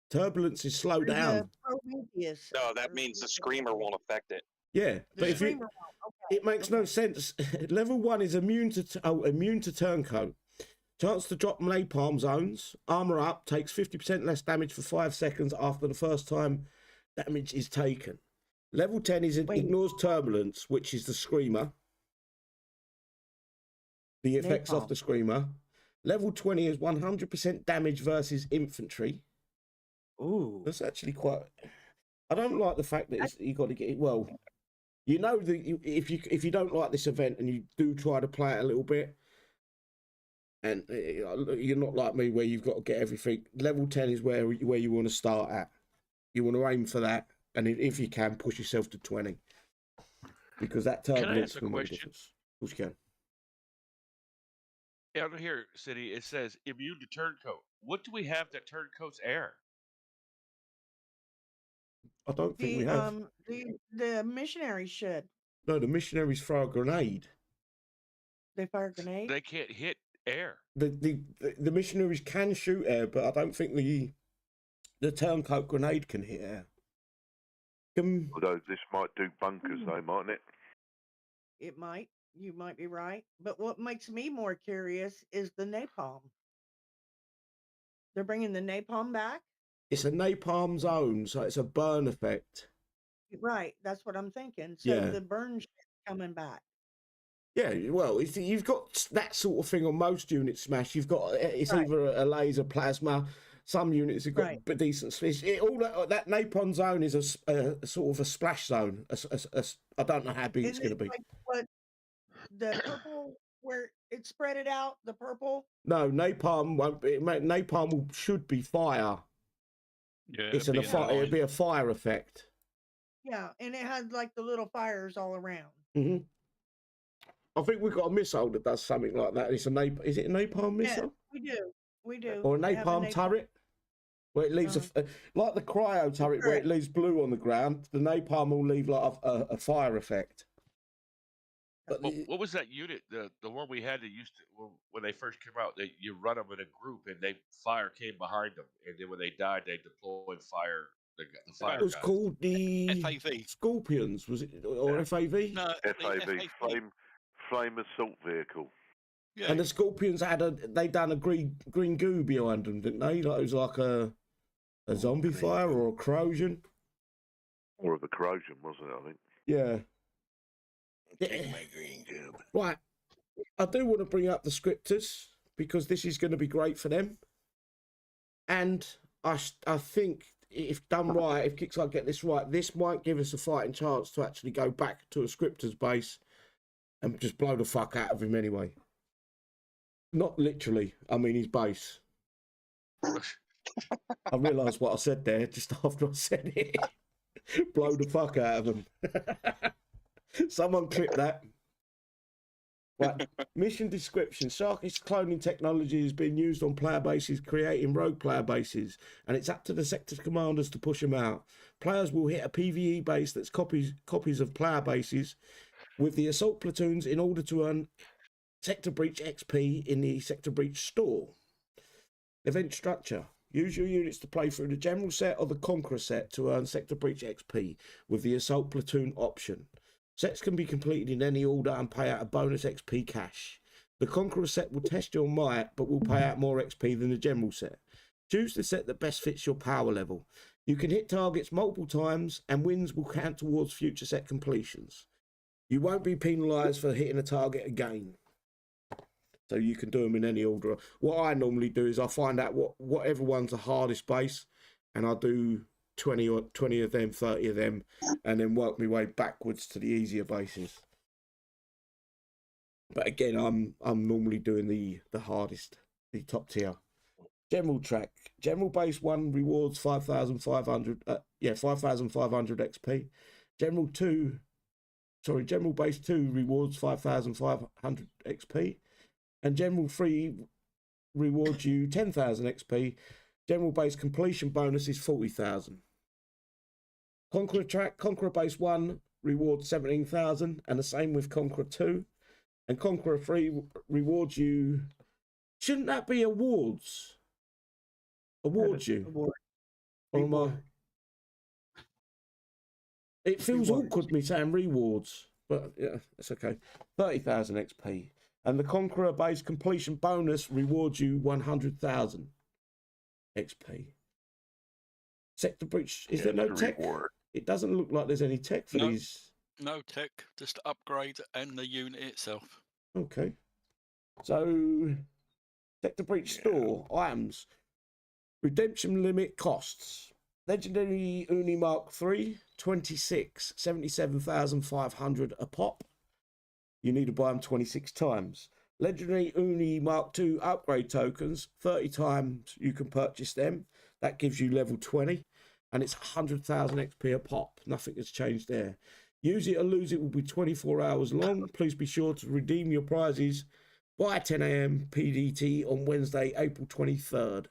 Turbulence is slowed down. No, that means the Screamer won't affect it. Yeah, but if it makes no sense. Level 1 is immune to turncoat. Chance to drop napalm zones. Armor up. Takes 50% less damage for 5 seconds after the first time damage is taken. Level 10 is ignores turbulence, which is the screamer. The effects of the screamer. Level 20 is 100% damage versus infantry. Ooh. That's actually quite... I don't like the fact that you got to get it... Well, you know that if you don't like this event and you do try to play it a little bit, and you're not like me where you've got to get everything, level 10 is where you want to start at. You want to aim for that, and if you can, push yourself to 20. Because that turbulence Can I ask a question? Difference. Of course you can. Down here, City, it says immune to turncoat. What do we have that turncoats air? I don't think we have. The missionaries should. No, the missionaries throw a grenade. They fire a grenade? They can't hit air. The missionaries can shoot air, but I don't think the turncoat grenade can hit air. Although this might do bunkers though, mightn't it? It might. You might be right. But what makes me more curious is the napalm. They're bringing the napalm back? It's a napalm zone, so it's a burn effect. Right. That's what I'm thinking. So Yeah. the burn shit's coming back. Yeah, well, you've got that sort of thing on most units, Smash. You've got, it's either a laser plasma. Some units have got decent space. All that napalm zone is a sort of a splash zone. I don't know how big it's going to be. Like what, the purple, where it spread it out, the purple? No, napalm won't be. Napalm should be fire. Yeah, it'd be a fire effect. Yeah, and it had like the little fires all around. Mm-hmm. I think we've got a missile that does something like that. Is it a napalm missile? Yeah, we do. Or a napalm turret? Where it leaves like the cryo turret where it leaves blue on the ground, the napalm will leave like a fire effect. But what was that unit? The one we had that used to when they first came out, you run them in a group and fire came behind them, and then when they died, they deployed fire. The fire. It was called the FAV. Scorpions, was it, or FAV? No, FAV, flame assault vehicle. Yeah. And the Scorpions they done a green goo behind them, didn't they? Like it was like a zombie fire or a corrosion. Or the corrosion, wasn't it? I think. Yeah. Take my green cube. Right. I do want to bring up the scripters because this is going to be great for them. And I think if done right, if Kickstarter get this right, this might give us a fighting chance to actually go back to a scripters base and just blow the fuck out of him anyway. Not literally. I mean his base. I realised what I said there just after I said it. Blow the fuck out of him. Someone clip that. Right. Mission description. Sharkish cloning technology has been used on player bases, creating rogue player bases, and it's up to the sector commanders to push them out. Players will hit a PvE base that's copies of player bases with the assault platoons in order to earn Sector Breach XP in the Sector Breach store. Event structure. Use your units to play through the general set or the Conqueror set to earn Sector Breach XP with the assault platoon option. Sets can be completed in any order and pay out a bonus XP cash. The Conqueror set will test your might, but will pay out more XP than the general set. Choose the set that best fits your power level. You can hit targets multiple times, and wins will count towards future set completions. You won't be penalised for hitting a target again. So you can do them in any order. What I normally do is I find out whatever one's the hardest base, and I do 20 of them, 30 of them, and then work my way backwards to the easier bases. But again, I'm normally doing the hardest, the top tier. General track. General base 1 rewards 5,500 5,500 XP. General base 2 rewards 5,500 XP. And General 3 rewards you 10,000 XP. General base completion bonus is 40,000. Conqueror track, Conqueror base 1 rewards 17,000, and the same with Conqueror 2. And Conqueror 3 rewards you. Shouldn't that be awards? Awards you. Award. Or am I? It feels awkward me saying rewards, but yeah, it's okay. 30,000 XP. And the Conqueror base completion bonus rewards you 100,000 XP. Sector breach. Is there no tech? Reward. It doesn't look like there's any tech for No. these. No tech, just upgrade and the unit itself. Okay. So, Sector breach store items. Redemption limit costs. Legendary Oni MKII 26, 77,500 a pop. You need to buy them 26 times. Legendary Oni MKII upgrade tokens, 30 times you can purchase them. That gives you level 20, and it's 100,000 XP a pop. Nothing has changed there. Use it or lose it will be 24 hours long. Please be sure to redeem your prizes by 10 a.m. PDT on Wednesday, April 23rd.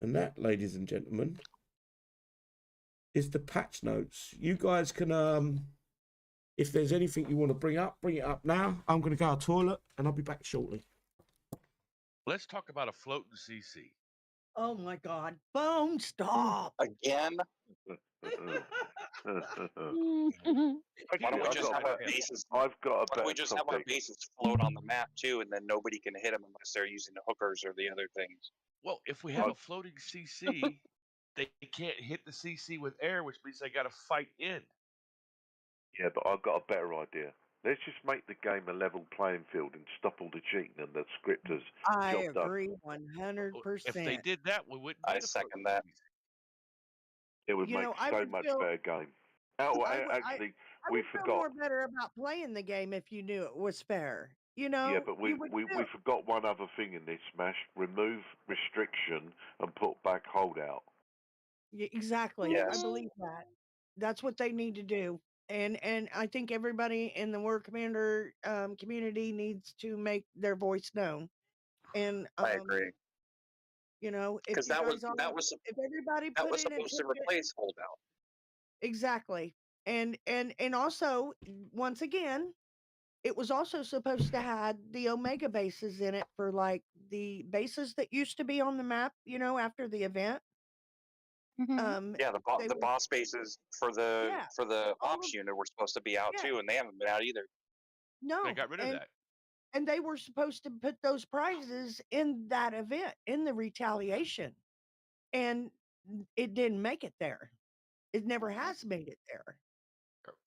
And that, ladies and gentlemen, is the patch notes. You guys can, if there's anything you want to bring it up now. I'm going to go to the toilet and I'll be back shortly. Let's talk about a floating CC. Oh my God. Bone, stop. Again? Why don't we just have our bases? I've got a Why better don't we just have our topic. bases float on the map too, and then nobody can hit them unless they're using the hookers or the other things? Well, if we have a floating CC, they can't hit the CC with air, which means they got to fight in. Yeah, but I've got a better idea. Let's just make the game a level playing field and stop all the cheating and the scripters. I Job done. agree 100%. If they did that, we wouldn't. I get a second floating that. CC. It would You make know, I so would much feel- better game. Oh, I would- actually, I we would feel forgot. more better about playing the game if you knew it was fair. You know? Yeah, but we you would we feel- forgot one other thing in this smash: remove restriction and put back holdout. Yeah, exactly. Yes. I believe that. That's what they need to do. And I think everybody in the War Commander community needs to make their voice known. And I agree. You know, if Because you that guys was if everybody that put was in supposed to attention- replace holdout. Exactly. And also, once again, it was also supposed to have the Omega bases in it for like the bases that used to be on the map, you know, after the event. Yeah, they the were- boss bases for the Yeah, all ops unit were supposed to be out Yeah. too, and they haven't been out either. No. They got rid of and, that. And they were supposed to put those prizes in that event, in the retaliation. And it didn't make it there. It never has made it there.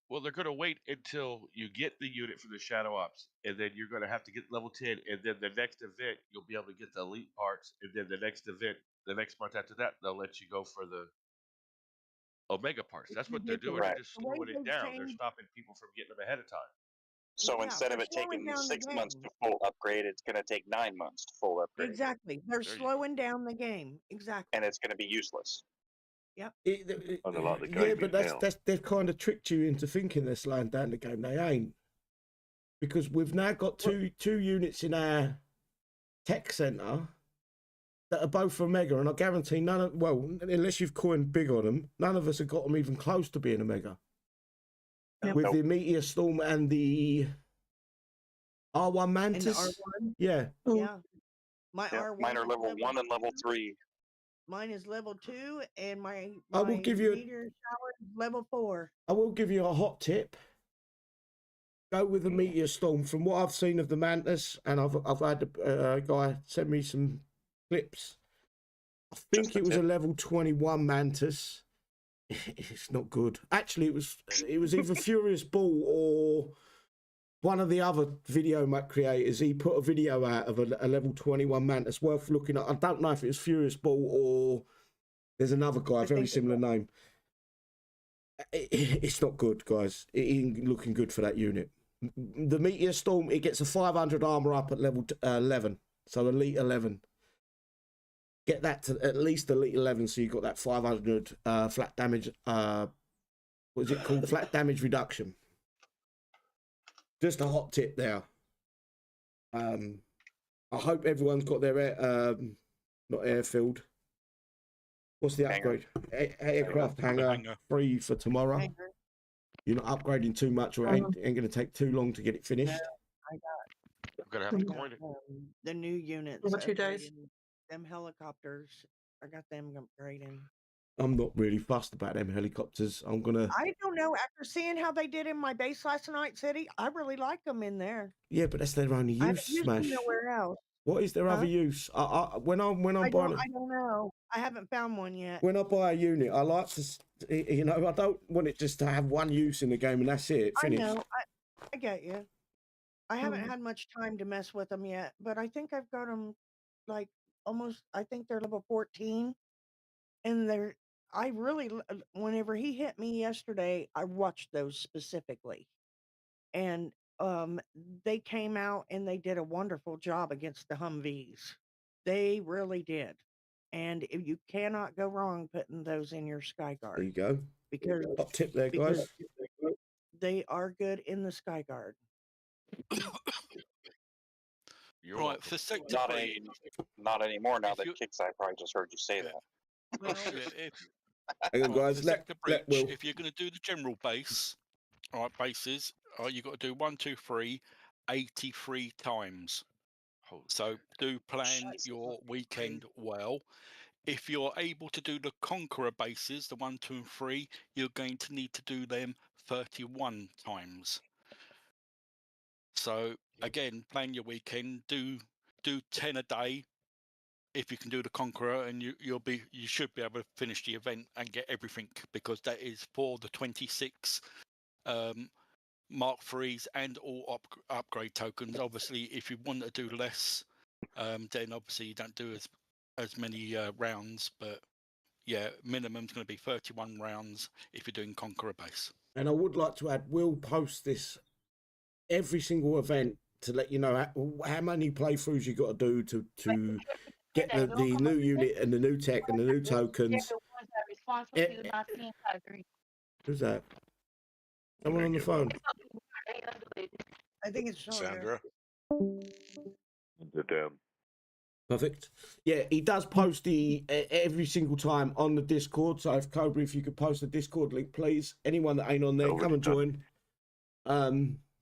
Well, they're going to wait until you get the unit for the Shadow Ops, and then you're going to have to get level 10, and then the next event, you'll be able to get the elite parts, and then the next event, the next month after that, they'll let you go for the Omega parts. That's what they're doing. Right. They're just The way slowing it they've down. They're changed- stopping people from getting them ahead of time. So Yeah, instead of they're it taking slowing down the 6 months game. to full upgrade, it's going to take 9 months to full upgrade, Exactly. They're There you go. slowing down the game. Exactly. and it's going to be useless. Kind of like the yeah, game but is now. they've kind of tricked you into thinking they're slowing down the game. They ain't, because we've now got two units in our tech center that are both Omega, and I guarantee none of, well, unless you've coined big on them, none of us have got them even close to being Omega. Nope. With the Meteor Storm and the R1 And the Mantis, R1. yeah. Yeah. My Yeah, R1 mine are is level 1 and level 2. 3. Mine is level 2, and my I will give you a- meteor shower is level 4. I will give you a hot tip. Go with the Meteor Storm. From what I've seen of the Mantis, and I've had a guy send me some clips. I think Just a it was a tip. level 21 Mantis. It's not good. Actually, it was either Furious Ball or one of the other video map creators. He put a video out of a level 21 Mantis worth looking at. I don't know if it was Furious Ball or there's another guy, I very think it similar name. It's not good, guys. It ain't looking good for that unit. The Meteor Storm, it gets a 500 armor up at level 11, so elite 11. Get that to at least elite 11, so you've got that 500 flat damage. What is it called? Flat damage reduction. Just a hot tip there. I hope everyone's got their not airfield. What's the Hangar. upgrade? Aircraft hangar free for tomorrow. Hangar. You're not upgrading too much, or it ain't going to take too long to get it finished. I'm going to have to coin it. The new units. Over 2 days. upgrading. Them helicopters. I got them upgrading. I'm not really fussed about them helicopters. I'm gonna. I don't know. After seeing how they did in my base last night, City, I really like them in there. Yeah, but that's their only I haven't use. used them Smash. nowhere else. What is their Huh? other use? When I'm I buying. don't know. I haven't found one yet. When I buy a unit, I like to, you know, I don't want it just to have one use in the game and that's it. I Finished. know. I get you. I haven't had much time to mess with them yet, but I think I've got them like almost. I think they're level 14, and they're. I really, whenever he hit me yesterday, I watched those specifically, and they came out and they did a wonderful job against the Humvees. They really did, and you cannot go wrong putting those in your Sky There Guard you go. because Top tip there, guys. they are good in the Sky Guard. You're Right, welcome. for sector three. Not anymore. Now If that you- Kickside probably just heard you say Yeah. that. Well, Yeah, Hang on, Right, guys. for Let sector breach, Will. if you're going to do the general base, all right, bases, you've got to do 1, 2, 3, 83 times. Holy So do plan Jesus. your weekend well. If you're able to do the Conqueror bases, the 1, 2, and 3, you're going to need to do them 31 times. So again, plan your weekend. Do 10 a day. If you can do the Conqueror, and you should be able to finish the event and get everything, because that is for the 26 Mark IIIs and all upgrade tokens. Obviously, if you want to do less, then obviously you don't do as many rounds. But yeah, minimum's going to be 31 rounds if you're doing Conqueror base. And I would like to add, we'll post this every single event to let you know how many playthroughs you got to do to get the new unit and the new tech and the new tokens. Who's that? Someone on the phone. I think it's Sandra. They're down. Perfect. Yeah, he does post the every single time on the Discord. So if Cobra, if you could post the Discord link, please. Anyone that ain't on there, come and join.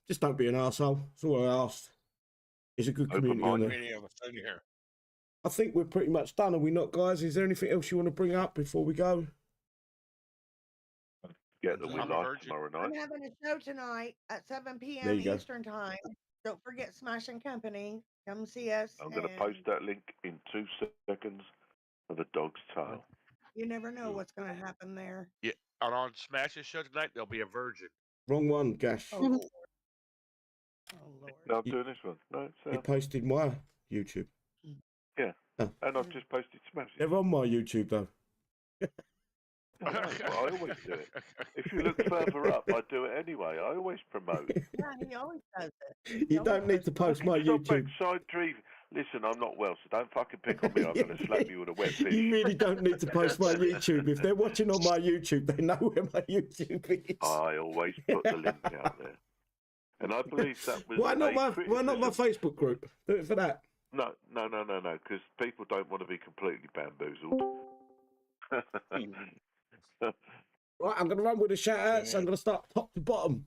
Just don't be an arsehole. That's all I asked. It's a good community on there. I think we're pretty much done, are we not, guys? Is there anything else you want to bring up before we go? Get that we live tomorrow I'm night. having a show tonight at 7 There p.m. you go. Eastern Time. Don't forget Smashing Company. Come see us. I'm going to post that link in 2 seconds of a dog's tail. You never know what's going to happen there. Yeah, and on Smash's show tonight, there'll be a virgin. Wrong one, Gash. Oh, Lord. Oh, Lord. No, I'm doing this one. No, You posted my YouTube. yeah. Oh. And I've just posted Smash's. They're on my YouTube, though. I know, but I always do it. If you look further up, I do it anyway. I always promote. Yeah, he always does it. You don't need to post my YouTube. Side tree. Listen, I'm not well, so don't fucking pick on me. I'm going to slap you with a wet fish. You really don't need to post my YouTube. If they're watching on my YouTube, they know where my YouTube is. I always put the link out there. And I believe that was Why not my Facebook group? Do it for that. No, because people don't want to be completely bamboozled. Right, I'm going to run with the shout-outs. I'm going to start top to bottom.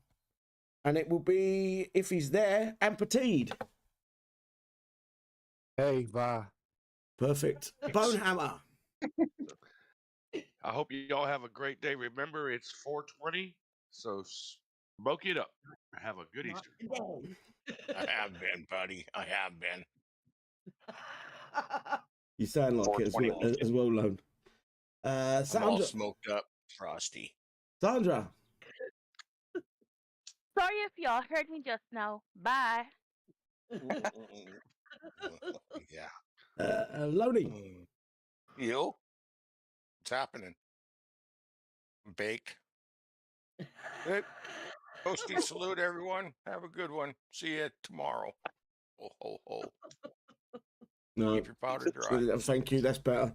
And it will be, if he's there, Ampatide. Hey, bye. Perfect. Bonehammer. I hope you all have a great day. Remember, it's 420, so smoke it up. Have a good Easter. I have been, buddy. I have been. You sound like it as well, Lone. I'm Sandra. all smoked up, Frosty. Sandra. Sorry if y'all heard me just now. Bye. Yeah. Loney. You? What's happening? Bake. Hey, Toasty salute, everyone. Have a good one. See you tomorrow. Ho, ho, ho. No. Keep your powder dry. Thank you. That's better.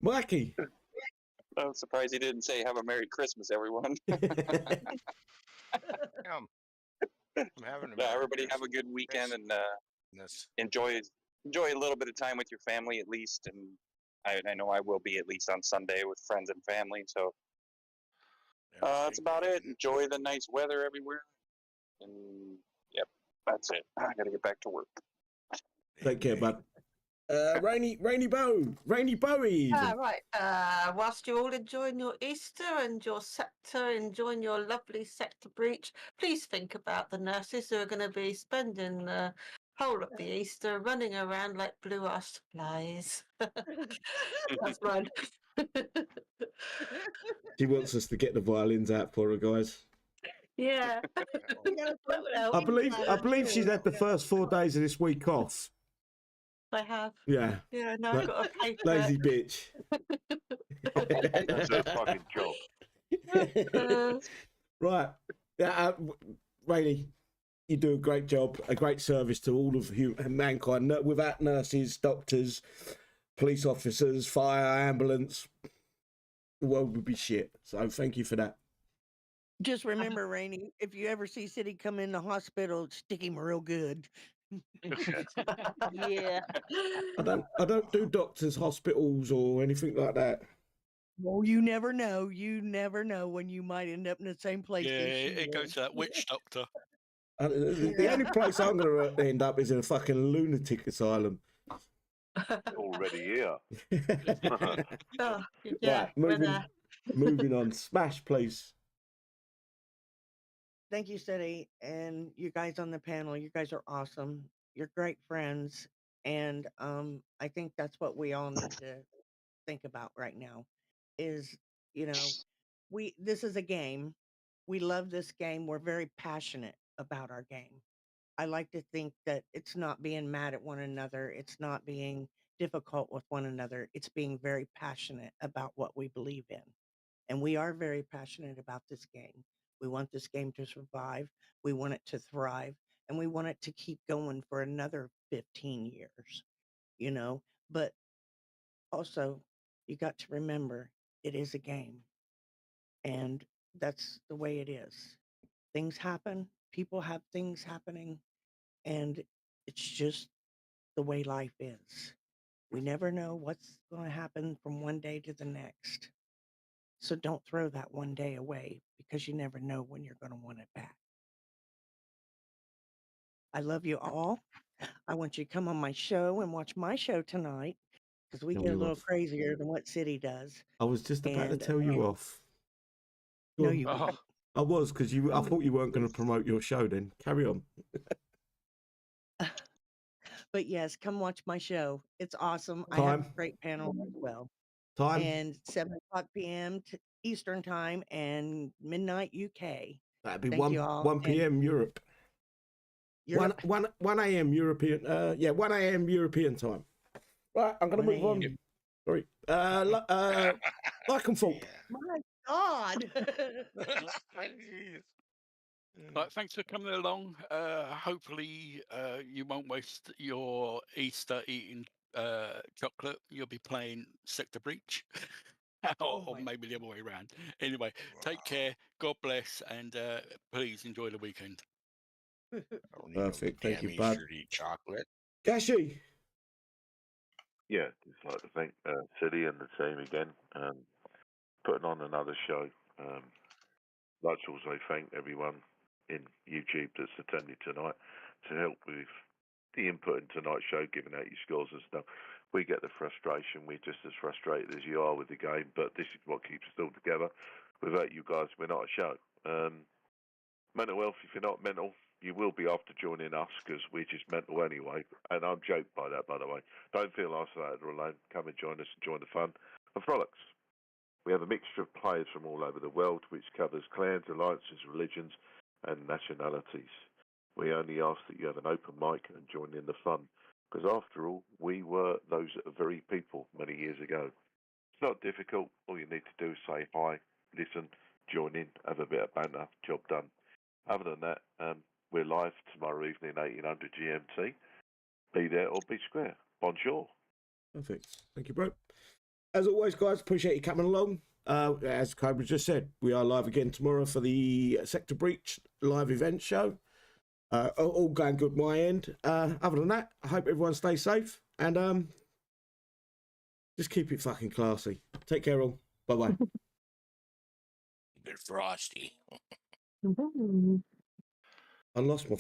Mikey. I'm surprised he didn't say "Have a Merry Christmas, everyone." I'm having a Everybody have a good weekend and enjoy a little bit of time with your family at least. And I know I will be at least on Sunday with friends and family. So that's about it. Enjoy the nice weather everywhere. And yep, that's it. I got to get back to work. Take care, bud. Rainy Bowie. Right. Whilst you're all enjoying your Easter and your sector, enjoying your lovely sector breach, please think about the nurses who are going to be spending the whole of the Easter running around like blue-ass flies. That's mine. She wants us to get the violins out for her, guys. Yeah. I believe she's had the first 4 days of this week off. I have. Yeah. Yeah, no, I've got to pay for Lazy it. bitch. That's her fucking job. Right. Yeah, Rainy, you do a great job, a great service to all of mankind. Without nurses, doctors, police officers, fire, ambulance, the world would be shit. So thank you for that. Just remember, Rainey, if you ever see City come in the hospital, stick him real good. Yeah. I don't do doctors, hospitals, or anything like that. Well, you never know. You never know when you might end up in the same place. Yeah, as she it goes is. to that witch doctor. The only place I'm going to end up is in a fucking lunatic asylum. Already here. Oh, yeah, Right, moving on. Smash, please. Thank you, City, and you guys on the panel. You guys are awesome. You're great friends, and I think that's what we all need to think about right now. Is this is a game. We love this game. We're very passionate about our game. I like to think that it's not being mad at one another. It's not being difficult with one another. It's being very passionate about what we believe in. And we are very passionate about this game. We want this game to survive. We want it to thrive. And we want it to keep going for another 15 years, But also, you got to remember it is a game. And that's the way it is. Things happen, people have things happening, and it's just the way life is. We never know what's going to happen from one day to the next. So don't throw that one day away because you never know when you're going to want it back. I love you all. I want you to come on my show and watch my show tonight because we Tell get a you little off. crazier than what City does. I was just about to And, tell you off. Go No, on. you won't. I was, because I thought you weren't going to promote your show then. Carry on. But yes, come watch my show. It's awesome. I Time. have a great panel as well. Time. And 7:00 p.m. Eastern time and midnight UK. That'd be Thank you all. 1 p.m. Europe. 1 a.m. European. 1 a.m. European time. Right, I'm going to move on. Sorry. Like and fault. My God. Right, thanks for coming along. Hopefully, you won't waste your Easter eating chocolate. You'll be playing Sector Breach, or maybe the other way around. Anyway, take care. God bless, and please enjoy the weekend. Perfect. Thank you, Damn bud. Easter to eat chocolate. Gashi. Yeah, just like to thank City and the team again, putting on another show. Like to also thank everyone in YouTube that's attended tonight to help with the input in tonight's show, giving out your scores and stuff. We get the frustration. We're just as frustrated as you are with the game, but this is what keeps us all together. Without you guys, we're not a show. Mental health, if you're not mental, you will be after joining us because we're just mental anyway. And I'm joked by that, by the way. Don't feel isolated or alone. Come and join us and join the fun and frolics. We have a mixture of players from all over the world, which covers clans, alliances, religions, and nationalities. We only ask that you have an open mic and join in the fun, because after all, we were those very people many years ago. It's not difficult. All you need to do is say hi, listen, join in, have a bit of banter, job done. Other than that, we're live tomorrow evening, 1800 GMT. Be there or be square. Bonjour. Perfect. Thank you, bro. As always, guys, appreciate you coming along. As Cobra just said, we are live again tomorrow for the Sector Breach live event show. All going good my end. Other than that, I hope everyone stays safe and just keep it fucking classy. Take care all. Bye-bye. Keep it frosty. I lost my